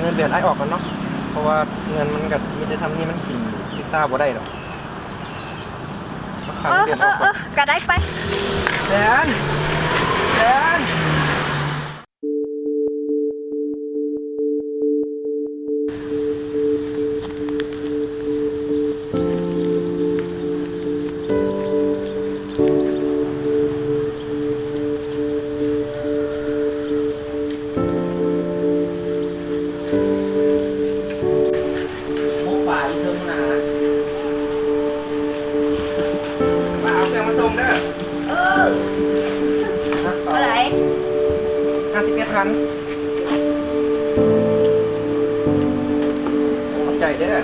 เงินเดือนไอ้ออกกันเนาะเพราะว่าเงินมันกับมันจะทำนี่มันกินพิซซ่าบ่ได้หรอกค่าเงินเดือนออกก่อน ก็ได้ไปแดนแดนมาเอาเครื่องมาส่งเด้ออะไร51,000ขอบใจเด้อ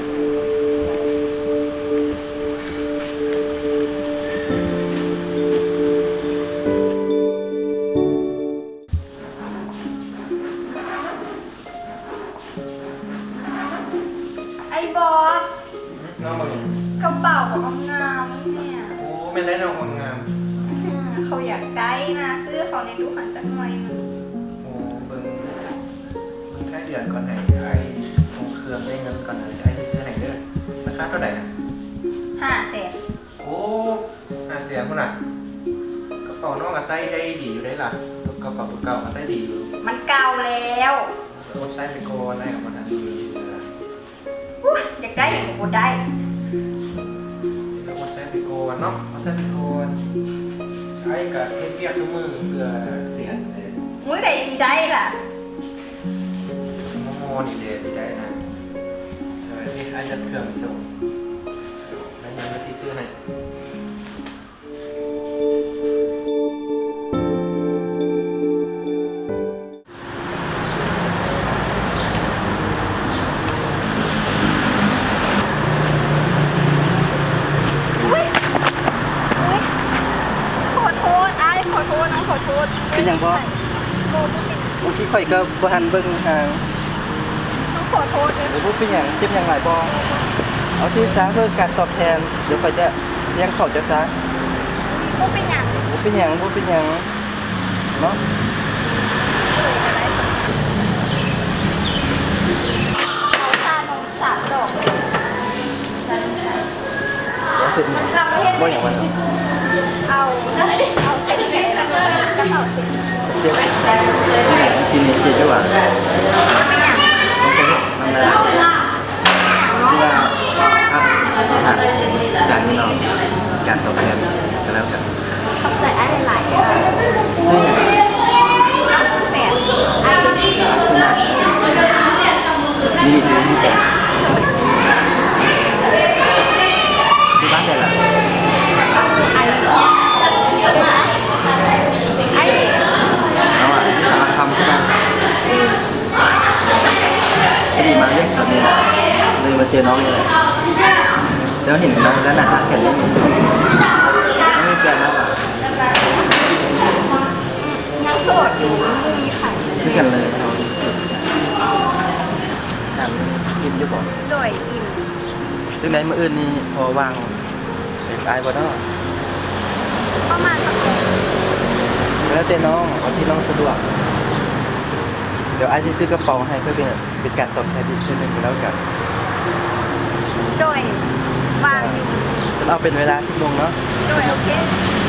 ไอ้บอส น้องมาเนี่ย กระเป๋าของงามเนี่ย โอ้ไม่ได้น้องความงาม เขาอยากได้นะซื้อเขาในดูหันจักหน่อยนึง โอ้เบิ่งแค่เดือนก่อนไหนไอ้ส่งเครื่องได้เงินก่อนไหนไอ้ที่ซื้อไหนเด้อราคาเท่าไหร่นะ 500,000โอ้500,000พุ่นน่ะกระเป๋าน้องก็ใส่ได้ดีอยู่ได้ล่ะกระเป๋าตัวเก่าก็ใส่ดีอยู่ มันเก่าแล้ว รถใส่ไปก่อนได้กับมันทันที อยากได้อย่างกูได้ รถใส่ไปก่อนเนาะรถใส่ไปก่อนไอ้ก็เฮ็ดเวียกซุมื้อเพื่อเสียเลย มื้อใดสิได้ล่ะ โมนี่เลยสิได้นะนี่ไอ้จะเครื่องไปส่งแล้วยังไม่ที่ซื้อให้ อุ้ยขอโทษอ้ายขอโทษน้องขอโทษ เป็นหยังบ่ โบบ่เป็น เมื่อกี้ข่อยก็บ่ทันเบิ่งทาง น้องขอโทษเลย เดี๋ยวบ่เป็นหยังเจ็บหยังหลายบ่เอาที่ซะเพื่อการตอบแทนเดี๋ยวข่อยจะเลี้ยงเขาจะซะ บ่เป็นหยัง บ่เป็นหยังบ่เป็นหยังเนาะ เอาค่านม3ดอกเลย เดี๋ยวเสร็จบ่หยังว่าเนาะ เอาเซ็ตแขนแล้วก็กระเป๋าเซ็ต เจ็บกินนี่กินด้วยว่า เป็นหยัง มันได้ที่ว่าครับอย่างนี้เนาะการตอบแทนก็แล้วกัน ขอบใจอ้ายหลายๆเด้อ ซึ่ง น้องสุดแสนอ้ายดี นี่คือที่แต่ที่บ้านได้ล่ะ อ้ายอ้าย เอาอ่ะสารคำใช่ไหมไม่ดีมาเรื่องแบบนี้เลยมาเจอน้องเลยแล้วเห็นน้องแล้วนะครับแค่นี้ไม่มีแฟนแล้วอ่ะ ยังโสดอยู่ไม่มีใคร ไม่กันเลยน้องกินอยู่บ่ โดยอิ่ม จังไหนมื้ออื่นนี่พอว่างไปขายบ่เนาะ ประมาณสักโมง แล้วแต่น้องเอาที่น้องสะดวกเดี๋ยวไอ้ที่ซื้อกระเป๋าให้เพื่อเป็นการตอบแทนอีกเช่นหนึ่งก็แล้วกัน โดยวางอยู่ เอาเป็นเวลาที่ลงเนาะ โดยโอเค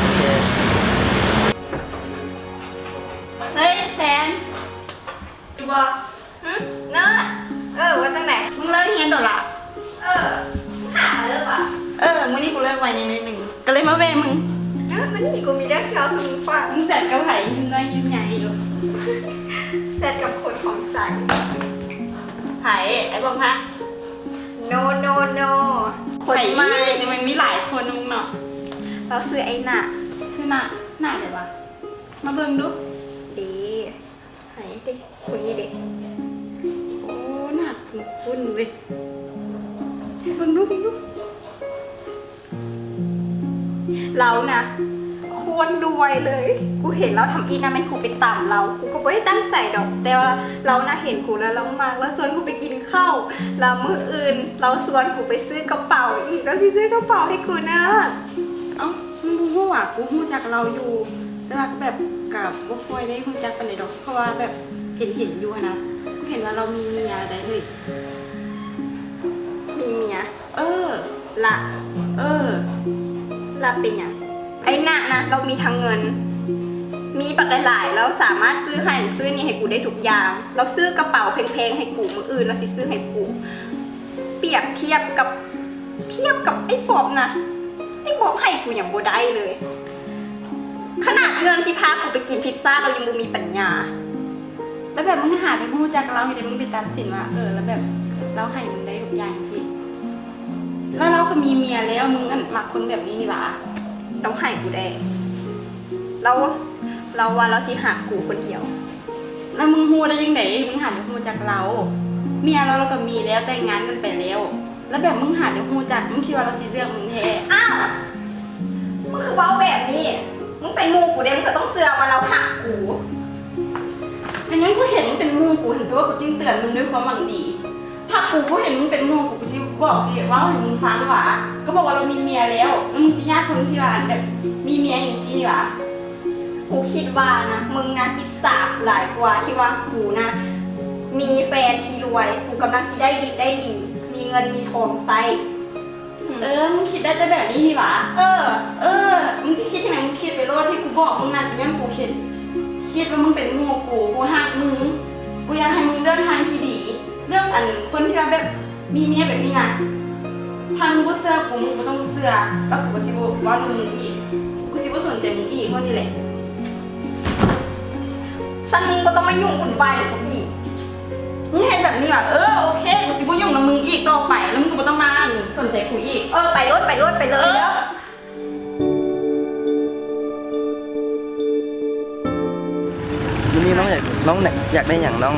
โอเค เฮ้ยแซนจูบอ เนิร์ดว่าจังไหน มึงเลิกเฮียนตัวละ หาเลิกว่ะ มื้อนี้กูเลิกไว้ในนิดหนึ่งก็เลยมาเวมึง เนิร์ดมันนี่กูมีเรื่องเช้าสมุนฟัง มึงแซดกับไผ่มึงได้ยิ้มใหญ่อยู่ เสร็จกับคนของใจ ไผ่ไอ้บอกฮะ no no no คน ไผ่ ใหม่ เนี่ยมันมีหลายคนมึงเนาะ เราซื้อไอ้หน่ะ ชื่อหน้าเลยวะมาเบิ่งดู ดีไหนดิคนนี้ดิ โอ้หน้าคุ้นๆเว้ยเบิ่งดู เรานะโคตรรวยเลย กูเห็นเราทำอีนะมันกูไปต่ำเรา กูก็ไม่ได้ตั้งใจดอก แต่ว่าเรานะเห็นกูแล้วเรามากแล้วชวนกูไปกินข้าวแล้วมื้ออื่น เราชวนกูไปซื้อกระเป๋าอีกแล้วสิซื้อกระเป๋าให้กูนะ เอ้ามึงรู้ว่ากูรู้จักเราอยู่แต่ว่าแบบกับบ่ค่อยได้รู้จักปานใดดอกเพราะว่าแบบเห็นอยู่อะนะ เห็นว่าเรามีเมียได้เลย มีเมีย เออ ละ เออ ละเป็นหยังไอ้น่ะนะเรามีทั้งเงิน มีปักหลายๆเราสามารถซื้อให้ซื้อนี่ให้กูได้ทุกอย่าง เราซื้อกระเป๋าแพงๆให้กูมืออื่นเราสิซื้อให้กูเปรียบเทียบกับไอ้บอบนะไอ้บอบให้กูอย่างบ่ได้เลย ขนาดเงินสิพากูไปกินพิซซ่าเรายังบ่มีปัญญา แล้วแบบมึงหาที่พูดจากเราให้ได้มึงไปตัดสินว่าแล้วแบบเราให้มึงได้ทุกอย่างสิแล้วเราก็มีเมียแล้วมึงอันมักคนแบบนี้นี่หว่า ต้องให้กูได้เราว่าเราสิหากูคนเดียว แล้วมึงฮู้ได้ยังไงมึงหาที่พูดจากเรา เมียเราก็มีแล้วแต่งงานกันไปแล้ว แล้วแบบมึงหาที่พูดจากมึงคิดว่าเราสิเลือกมึงแท้ อ้าวมึงคือเว้าแบบนี้มึงเป็นหมูกูเด้มึงก็ต้องเสือว่าเราหักกู อันนั้นกูเห็นมึงเป็นหมู่กูเห็นตัวกูจึงเตือนมึงด้วยความหวังดีถ้ากูเห็นมึงเป็นหมู่กูสิบอกสิว่าให้มึงฟังหว่าก็บอกว่าเรามีเมียแล้วแล้วมึงสิญาติคนที่ว่าแบบมีเมียอย่างซี่นี่หว่า กูคิดว่านะมึงนะอิสระหลายกว่าที่ว่ากูนะมีแฟนที่รวยกูกำลังสิได้ดี มีเงินมีทองใส่ มึงคิดได้แต่แบบนี้นี่หว่า มึงที่คิดยังไงมึงคิดไปโลดที่กูบอกมึงนั่นยังกูคิดว่ามึงเป็นหมู่กูหักมึงกูอยากให้มึงเดินทางที่ดีเรื่องอันคนที่ว่าแบบมีเมียแบบนี้นะทางมึงบ่เชื่อกูมึงบ่ต้องเชื่อแล้วกูก็สิบ่ว่ามึงอีกกูสิบ่สนใจมึงอีกเพราะนี่แหละ สันมึงก็ต้องมายุ่งวุ่นวายกับกูอีก มึงเห็นแบบนี้ว่ะโอเคกูสิบ่ยุ่งกับมึงอีกต่อไปแล้วมึงก็บ่ต้องมาสนใจกูอีก ไปรถไปเลยเด้อ วันนี้น้องอยากได้อย่างน้อง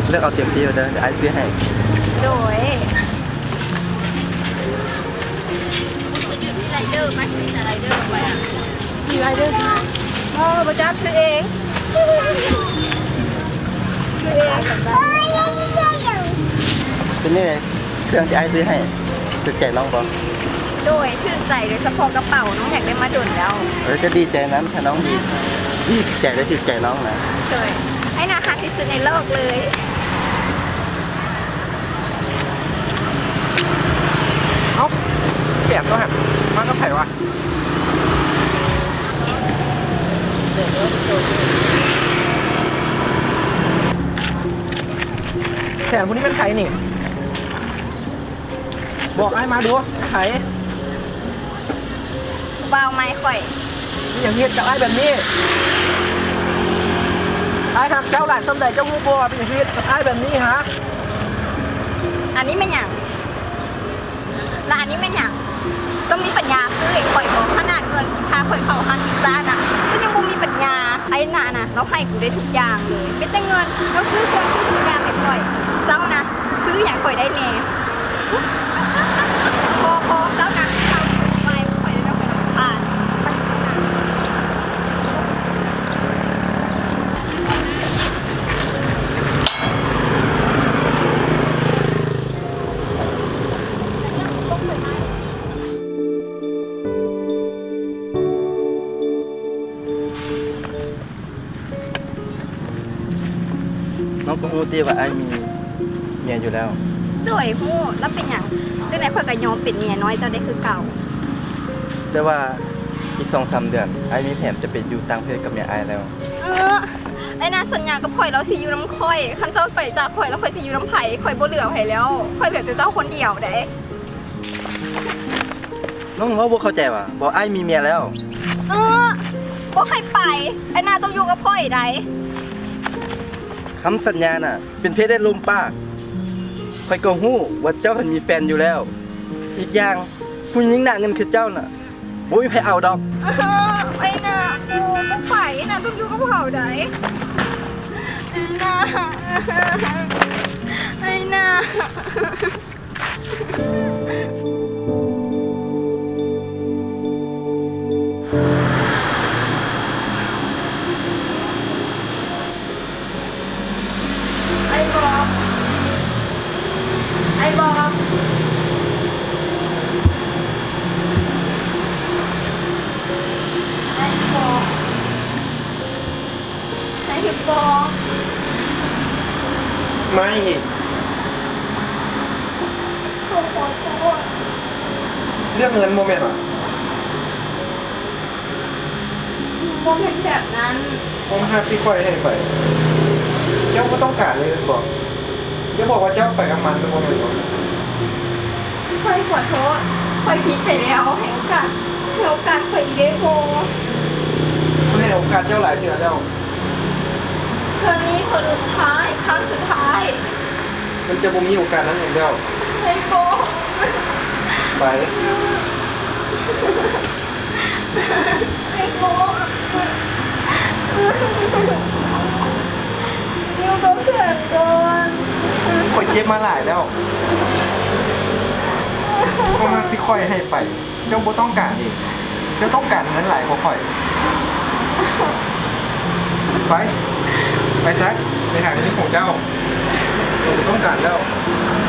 เลือกเอาเต็มที่เลยเดี๋ยวไอ้ซื้อให้ โดย ไรเดอร์ไหมมีแต่ไรเดอร์ไปอ่ะ มีอะไรด้วยคะประจับซื้อเองซื้อเอง เป็นนี่เลยเครื่องที่ไอ้ซื้อให้จะแจกน้องป่ะ โดยชื่นใจโดยเฉพาะกระเป๋าน้องอยากได้มาดุนแล้ว จะดีใจนั้นถ้าน้องดีแจกได้ที่ใจน้องนะ โดยไอ้นาคาที่สุดในโลกเลย เอ้าเสียบตัวหักมันก็ไผ่วะแขนพวกนี้เป็นไผ่นี่บอกไอ้มาดูไผ่ เบาไม้ข่อย นี่อย่างเงี้ยกับไอ้แบบนี้ไอ้ทำเจ้าหลานสมเด็จเจ้ามูบัวเป็นอย่างเงี้ยกับไอ้แบบนี้ฮะ อันนี้ไม่หยังและอันนี้ไม่หยังต้องมีปัญญาซื้อไอ้ข่อยของขนาดเงินสิพาข่อยเข้าฮันพิซซ่าน่ะก็ยังบ่มีปัญญาไอ้น่ะนะเราให้กูได้ทุกอย่างเลยเป็นแต่เงินเราซื้อคนซื้อทุกอย่างให้ข่อยเจ้านะซื้ออย่างข่อยได้แน่พอเจ้านะเอาไปข่อยได้แล้วข่อยรำคาญไปน้องก็รู้ดีว่าไอ้มีเมียอยู่แล้ว ด้วยฮู้แล้วเป็นหยังจังได๋ข่อยก็ยอมเป็นเมียน้อยเจ้าได้คือเก่า แต่ว่าอีก2-3 เดือนไอ้มีแผนจะไปอยู่ต่างประเทศกับเมียไอ้แล้ว ไอ้น่าสัญญากับข่อยแล้วสิอยู่น้ำข่อยคันเจ้าไปจากข่อยแล้วข่อยสิอยู่น้ำไผ่ข่อยบ่เหลือไผแล้วข่อยเหลือแต่เจ้าคนเดียวเด้ น้องว่าบ่เข้าใจว่ะบอกไอ้มีเมียแล้ว บ่ให้ไปไอ้น่าต้องอยู่กับข่อยได้ คำสัญญาน่ะ เป็นเพศได้ลมปากข่อยก็ฮู้ว่าเจ้าเห็นมีแฟนอยู่แล้ว อีกอย่างผู้หญิงหน้าเงินคือเจ้าน่ะบ่มีใครเอาดอก ไอ้น่าโอ้บ่ไปไอ้น่าต้องอยู่กับเขาได้ไอ้น่าไอ้น่าไอ้บอกไอ้บอกไอ้บอกไอ้บอก ไม่ ขอโทษ เรื่องเงินโมเมนต์อ่ะ โมเป็นแบบนั้น ผมหักที่ค่อยให้ไป เจ้าก็ต้องการเลยบอกอย่าบอกว่าเจ้าไปกับมันเป็นโมเมนต์บอก ค่อยขอโทษค่อยผิดไปแล้วให้โอกาสค่อยอีได้โบ คุณให้โอกาสเจ้าหลายเดือนแล้ว เธอนี้คนสุดท้ายครั้งสุดท้าย มันจะบ่มีโอกาสนั้นอีกแล้ว ให้โบ ไป ให้โบอยู่กับฉันก่อน ค่อยเจ็บมาหลายแล้วก็มากที่ค่อยให้ไป เจ้าบ่ต้องการเองเจ้าต้องการเงินหลายกว่าค่อย ไปซะไปหาเงินของเจ้าเราบ่ต้องการแล้ว ไ